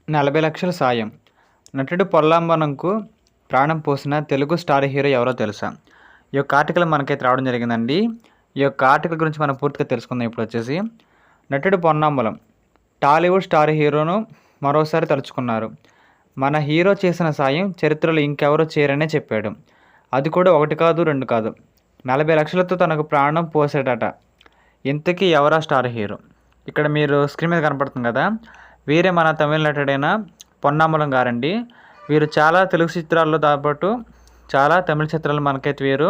40 లక్షల సాయం. నటుడు పొల్లాంబనంకు ప్రాణం పోసిన తెలుగు స్టార్ హీరో ఎవరో తెలుసా? ఈ యొక్క ఆర్టికల్ మనకైతే రావడం జరిగిందండి. ఈ యొక్క ఆర్టికల్ గురించి మనం పూర్తిగా తెలుసుకుందాం ఇప్పుడొచ్చేసి. నటుడు పొన్నాంబలం టాలీవుడ్ స్టార్ హీరోను మరోసారి తలుచుకున్నారు. మన హీరో చేసిన సాయం చరిత్రలో ఇంకెవరో చేయరనే చెప్పాడు. అది కూడా 1 కాదు, 2 కాదు. 40 లక్షలతో తనకు ప్రాణం పోసాడట. ఇంతకీ ఎవరా స్టార్ హీరో? ఇక్కడ మీరు స్క్రీన్ మీద కనపడుతుంది కదా, వీరే మన తమిళ నటుడైన పొన్నాంబలం గారండి. వీరు చాలా తెలుగు చిత్రాలతో పాటు చాలా తమిళ చిత్రాలు మనకైతే వీరు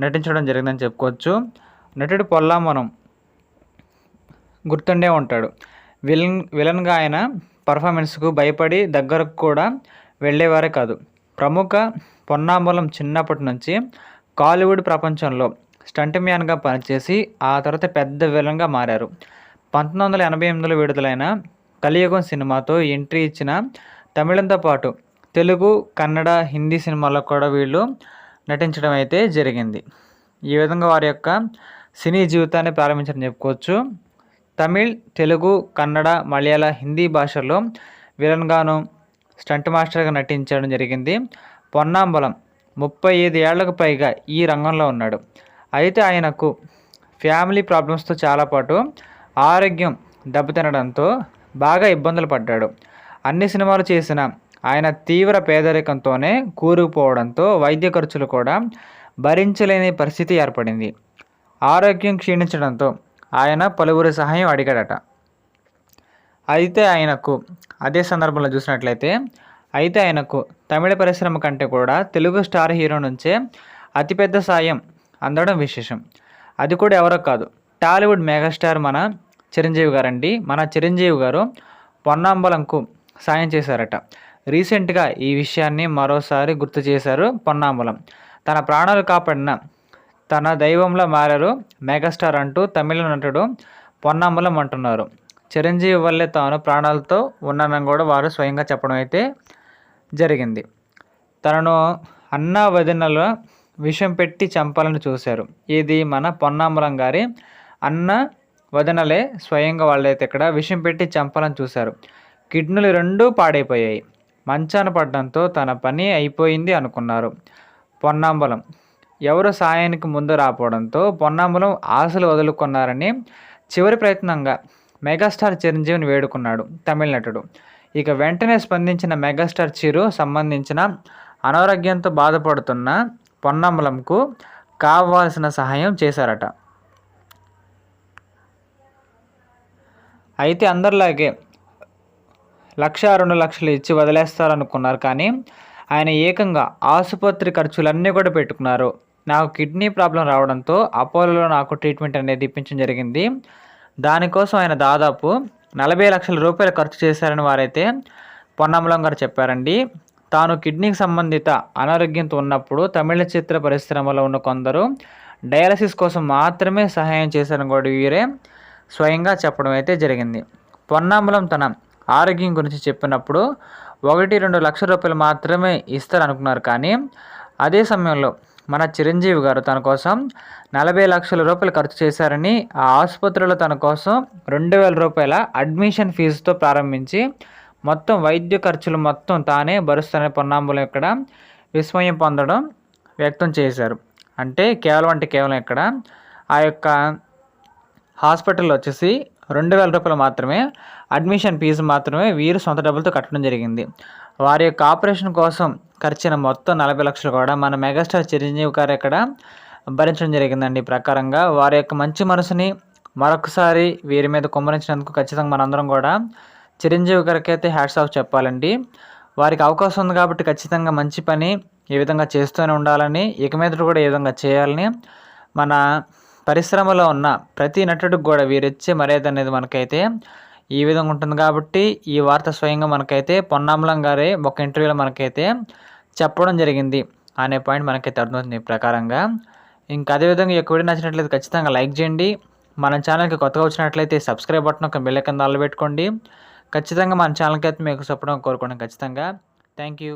నటించడం జరిగిందని చెప్పుకోవచ్చు. నటుడు పొల్లాంబనం గుర్తుండే ఉంటాడు. విలన్గా ఆయన పర్ఫార్మెన్స్కు భయపడి దగ్గరకు కూడా వెళ్ళేవారే కాదు. ప్రముఖ పొన్నాంబలం చిన్నప్పటి నుంచి కాలీవుడ్ ప్రపంచంలో స్టంట్ మ్యాన్గా పనిచేసి ఆ తర్వాత పెద్ద విలన్గా మారారు. 1988లో విడుదలైన కలియుగం సినిమాతో ఎంట్రీ ఇచ్చిన తమిళంతో పాటు తెలుగు, కన్నడ, హిందీ సినిమాల్లో కూడా వీళ్ళు నటించడం అయితే జరిగింది. ఈ విధంగా వారి యొక్క సినీ జీవితాన్ని ప్రారంభించారని చెప్పుకోవచ్చు. తమిళ్, తెలుగు, కన్నడ, మలయాళ, హిందీ భాషల్లో విలన్గాను, స్టంట్ మాస్టర్గా నటించడం జరిగింది. పొన్నాంబలం 35 ఏళ్లకు పైగా ఈ రంగంలో ఉన్నాడు. అయితే ఆయనకు ఫ్యామిలీ ప్రాబ్లమ్స్తో చాలా పాటు ఆరోగ్యం దెబ్బతినడంతో బాగా ఇబ్బందులు పడ్డాడు. అన్ని సినిమాలు చేసిన ఆయన తీవ్ర పేదరికంతోనే కూరుకుపోవడంతో వైద్య ఖర్చులు కూడా భరించలేని పరిస్థితి ఏర్పడింది. ఆరోగ్యం క్షీణించడంతో ఆయన పలువురి సహాయం అడిగాడట. అయితే అదే సందర్భంలో చూసినట్లయితే ఆయనకు తమిళ పరిశ్రమ కంటే కూడా తెలుగు స్టార్ హీరో నుంచే అతిపెద్ద సాయం అందడం విశేషం. అది కూడా ఎవరో కాదు, టాలీవుడ్ మెగాస్టార్ మన చిరంజీవి గారండి. మన చిరంజీవి గారు పొన్నాంబలంకు సాయం చేశారట. రీసెంట్గా ఈ విషయాన్ని మరోసారి గుర్తు చేశారు పొన్నాంబలం. తన ప్రాణాలు కాపాడిన తన దైవంలో మారారు మెగాస్టార్ అంటూ తమిళ నటుడు పొన్నాంబలం అంటున్నారు. చిరంజీవి వల్లే తాను ప్రాణాలతో ఉన్నానని కూడా వారు స్వయంగా చెప్పడం అయితే జరిగింది. తనను అన్న వదినల విషం పెట్టి చంపాలని చూశారు. ఇది మన పొన్నాంబలం గారి అన్న వదినలే స్వయంగా వాళ్ళైతే ఇక్కడ విషం పెట్టి చంపాలని చూశారు. కిడ్నీలు 2 పాడైపోయాయి. మంచాన పడడంతో తన పని అయిపోయింది అనుకున్నారు పొన్నాంబలం. ఎవరు సాయానికి ముందు రాపోవడంతో పొన్నాంబలం ఆశలు వదులుకున్నారని చివరి ప్రయత్నంగా మెగాస్టార్ చిరంజీవిని వేడుకున్నాడు తమిళ నటుడు. ఇక వెంటనే స్పందించిన మెగాస్టార్ చిరు సంబంధించిన అనారోగ్యంతో బాధపడుతున్న పొన్నాంబలంకు కావాల్సిన సహాయం చేశారట. అయితే అందరిలాగే 1-2 లక్షలు ఇచ్చి వదిలేస్తారనుకున్నారు, కానీ ఆయన ఏకంగా ఆసుపత్రి ఖర్చులన్నీ కూడా పెట్టుకున్నారు. నాకు కిడ్నీ ప్రాబ్లం రావడంతో అపోలోలో నాకు ట్రీట్మెంట్ అనేది ఇప్పించడం జరిగింది. దానికోసం ఆయన దాదాపు 40 లక్షల రూపాయలు ఖర్చు చేశారని వారైతే పొన్నాంబలం గారు చెప్పారండి. తాను కిడ్నీకి సంబంధిత అనారోగ్యంతో ఉన్నప్పుడు తమిళ చిత్ర పరిశ్రమలో ఉన్న కొందరు డయాలసిస్ కోసం మాత్రమే సహాయం చేశారని కూడా వీరే స్వయంగా చెప్పడం అయితే జరిగింది. పొన్నాంబలం తన ఆరోగ్యం గురించి చెప్పినప్పుడు 1-2 లక్షల రూపాయలు మాత్రమే ఇస్తారనుకున్నారు, కానీ అదే సమయంలో మన చిరంజీవి గారు తన కోసం 40 లక్షల రూపాయలు ఖర్చు చేశారని, ఆ ఆసుపత్రిలో తన కోసం 2,000 రూపాయల అడ్మిషన్ ఫీజుతో ప్రారంభించి మొత్తం వైద్య ఖర్చులు మొత్తం తానే భరుస్తానని పొన్నాంబలం ఇక్కడ విస్మయం పొందడం వ్యక్తం చేశారు. అంటే కేవలం ఇక్కడ ఆ యొక్క హాస్పిటల్లో వచ్చేసి 2,000 రూపాయలు మాత్రమే అడ్మిషన్ ఫీజు మాత్రమే వీరు సొంత డబ్బులతో కట్టడం జరిగింది. వారి యొక్క ఆపరేషన్ కోసం ఖర్చిన మొత్తం 40 లక్షలు కూడా మన మెగాస్టార్ చిరంజీవి గారు ఇక్కడ భరించడం జరిగిందండి. ఈ ప్రకారంగా వారి యొక్క మంచి మనసుని మరొకసారి వీరి మీద కుమ్మరించినందుకు ఖచ్చితంగా మనందరం కూడా చిరంజీవి గారికి అయితే హ్యాట్స్ ఆఫ్ చెప్పాలండి. వారికి అవకాశం ఉంది కాబట్టి ఖచ్చితంగా మంచి పని ఈ విధంగా చేస్తూనే ఉండాలని, ఇక మీద కూడా ఈ విధంగా చేయాలని మన పరిశ్రమలో ఉన్న ప్రతి నటుడికి కూడా వీరిచ్చే మర్యాద అనేది మనకైతే ఈ విధంగా ఉంటుంది. కాబట్టి ఈ వార్త స్వయంగా మనకైతే పొన్నాంబలం గారే ఒక ఇంటర్వ్యూలో మనకైతే చెప్పడం జరిగింది అనే పాయింట్ మనకైతే అర్థమవుతుంది. ఈ ప్రకారంగా ఇంకా అదేవిధంగా ఈ యొక్క వీడియో నచ్చినట్లయితే ఖచ్చితంగా లైక్ చేయండి. మన ఛానల్కి కొత్తగా వచ్చినట్లయితే సబ్స్క్రైబ్ బటన్ ఒక బెల్ ఐకాన్ ఆల్ పెట్టుకోండి. ఖచ్చితంగా మన ఛానల్కి అయితే మీకు సపోర్ట్ కోరుకోండి ఖచ్చితంగా. Thank you.